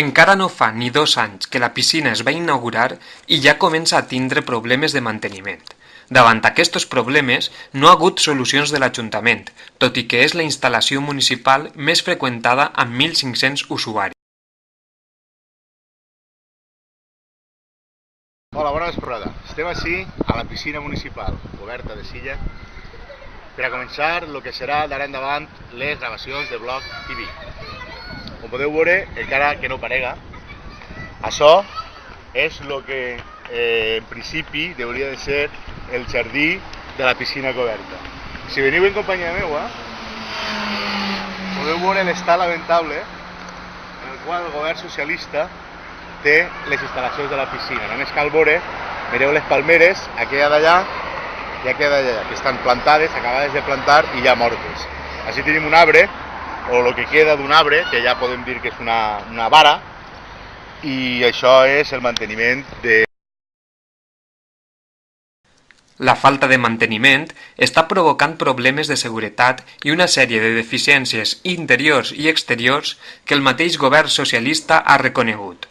Encara no fa ni 2 anys que la piscina es va inaugurar i ja comença a tindre problemes de manteniment. Davant aquests problemes no ha hagut solucions de l'Ajuntament, tot i que és la instal·lació municipal més freqüentada amb 1.500 usuaris. Hola, bona vesprada. Estem així a la piscina municipal, oberta de Silla, per a començar el que serà d'ara endavant les gravacions de Bloc TV. Com podeu veure, encara que no parega, això és el que en principi hauria de ser el jardí de la piscina coberta. Si veniu en companyia meva, podeu veure l'estat lamentable en el qual el govern socialista té les instal·lacions de la piscina. Només cal veure, mireu les palmeres, aquella d'allà i aquella d'allà, que estan plantades, acabades de plantar i ja mortes. Així tenim un arbre, o el que queda d'un arbre, que ja podem dir que és una vara, i això és el manteniment de... La falta de manteniment està provocant problemes de seguretat i una sèrie de deficiències interiors i exteriors que el mateix govern socialista ha reconegut.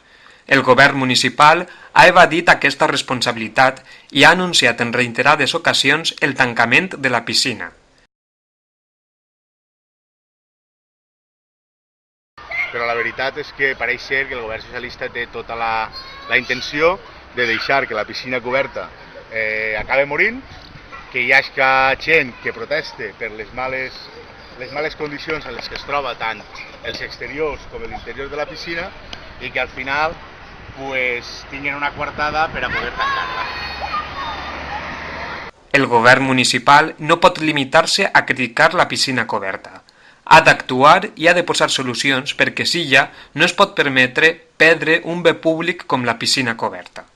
El govern municipal ha evadit aquesta responsabilitat i ha anunciat en reiterades ocasions el tancament de la piscina. Però la veritat és que pareix ser que el govern socialista té tota la intenció de deixar que la piscina coberta acabe morint, que hi hagi gent que proteste per les males condicions en les que es troba tant els exteriors com l'interior de la piscina i que al final tinguin una coartada per a poder tancar-la. El govern municipal no pot limitar-se a criticar la piscina coberta. Ha d'actuar i ha de posar solucions perquè Silla no es pot permetre perdre un bé públic com la piscina coberta.